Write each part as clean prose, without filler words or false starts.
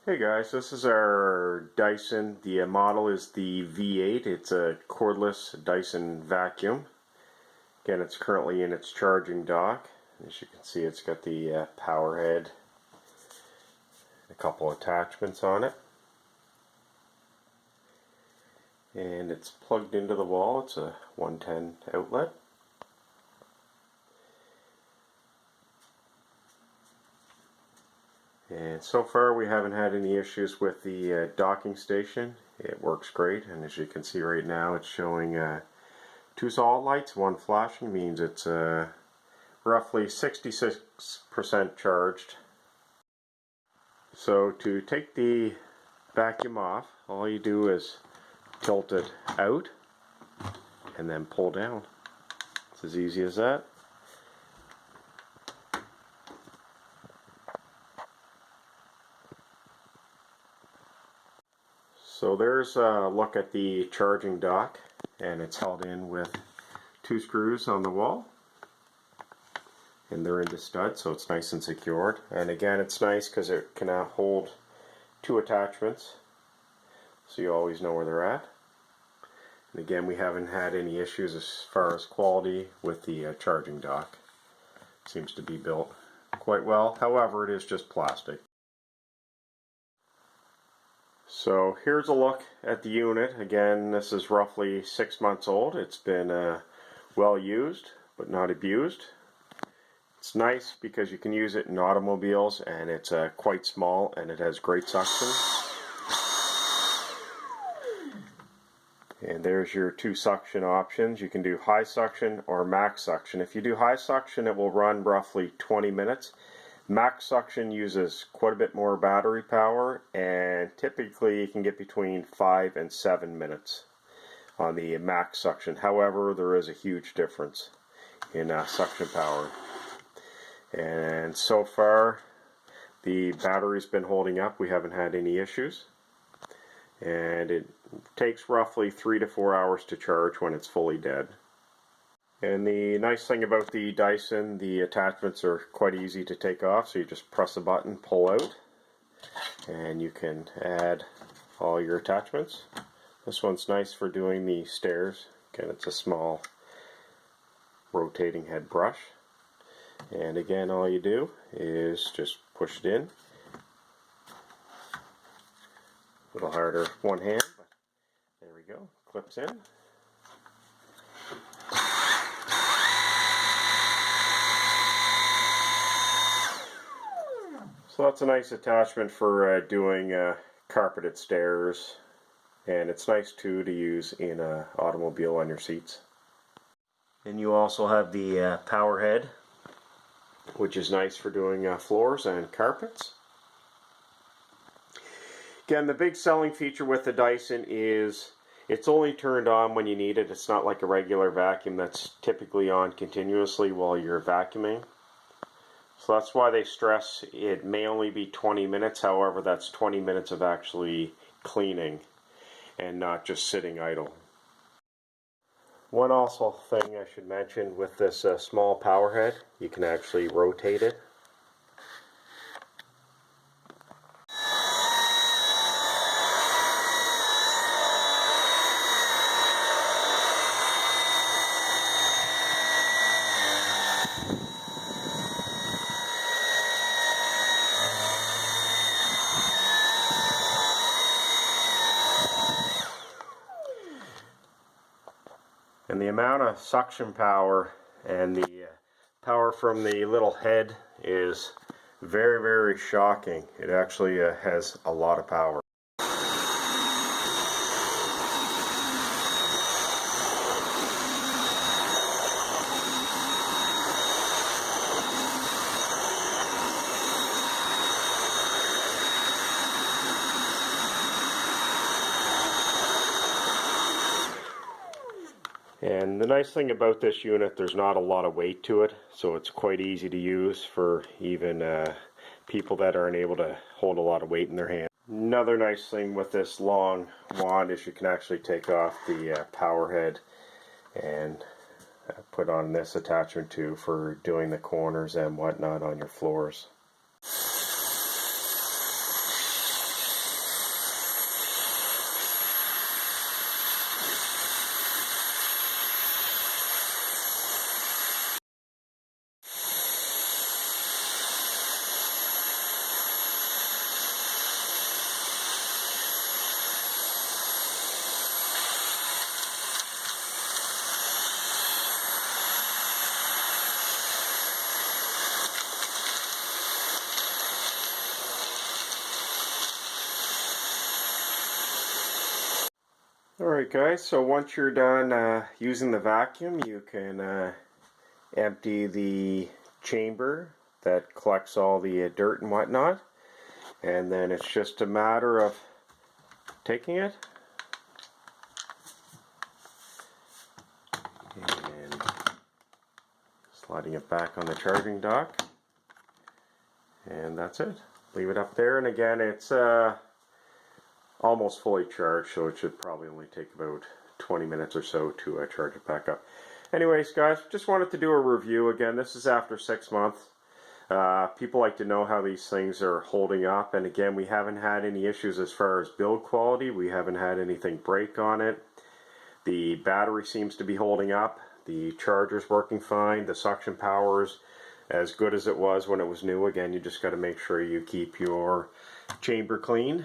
Hey guys, this is our Dyson. The model is the V8. It's a cordless Dyson vacuum. Again, it's currently in its charging dock. As you can see, it's got the power head, a couple attachments on it, and it's plugged into the wall. It's a 110 outlet. And so far we haven't had any issues with the docking station. It works great, and as you can see right now it's showing 2 solid lights, 1 flashing. Means it's roughly 66% charged. So to take the vacuum off, all you do is tilt it out and then pull down. It's as easy as that. So there's a look at the charging dock, and it's held in with 2 screws on the wall, and they're into studs, so it's nice and secured. And again, it's nice because it can hold 2 attachments, so you always know where they're at. And again, we haven't had any issues as far as quality with the charging dock. Seems to be built quite well. However, it is just plastic. So here's a look at the unit. Again, this is roughly 6 months old. It's been well used, but not abused. It's nice because you can use it in automobiles, and it's quite small, and it has great suction. And there's your 2 suction options. You can do high suction or max suction. If you do high suction, it will run roughly 20 minutes. Max suction uses quite a bit more battery power, and typically you can get between 5 and 7 minutes on the max suction. However, there is a huge difference in suction power. And so far, the battery's been holding up. We haven't had any issues. And it takes roughly 3 to 4 hours to charge when it's fully dead. And the nice thing about the Dyson, the attachments are quite easy to take off, so you just press a button, pull out, and you can add all your attachments. This one's nice for doing the stairs. Again, it's a small rotating head brush. And again, all you do is just push it in. A little harder with one hand, but there we go, clips in. So that's a nice attachment for doing carpeted stairs, and it's nice too to use in an automobile on your seats. And you also have the power head, which is nice for doing floors and carpets. Again, the big selling feature with the Dyson is it's only turned on when you need it. It's not like a regular vacuum that's typically on continuously while you're vacuuming. So that's why they stress it may only be 20 minutes, however that's 20 minutes of actually cleaning and not just sitting idle. One also thing I should mention with this small power head, you can actually rotate it. And the amount of suction power and the power from the little head is very, very shocking. It actually has a lot of power. And the nice thing about this unit, there's not a lot of weight to it, so it's quite easy to use for even people that aren't able to hold a lot of weight in their hand. Another nice thing with this long wand is you can actually take off the power head and put on this attachment too for doing the corners and whatnot on your floors. Alright guys, so once you're done using the vacuum, you can empty the chamber that collects all the dirt and whatnot, and then it's just a matter of taking it and sliding it back on the charging dock, and that's it. Leave it up there, and again it's almost fully charged, so it should probably only take about 20 minutes or so to charge it back up. Anyways guys, just wanted to do a review. Again, this is after 6 months. People like to know how these things are holding up, and again, we haven't had any issues as far as build quality. We haven't had anything break on it. The battery seems to be holding up. The charger's working fine. The suction power's as good as it was when it was new. Again, you just got to make sure you keep your chamber clean.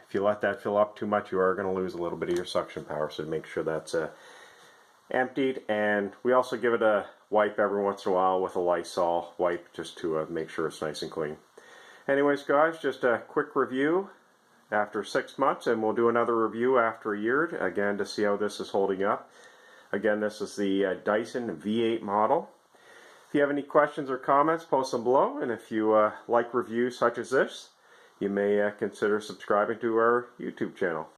If you let that fill up too much, you are going to lose a little bit of your suction power, so make sure that's emptied. And we also give it a wipe every once in a while with a Lysol wipe, just to make sure it's nice and clean. Anyways guys, just a quick review after 6 months, and we'll do another review after a year again to see how this is holding up. Again, this is the Dyson V8 model. If you have any questions or comments, post them below, and if you like reviews such as this, you may consider subscribing to our YouTube channel.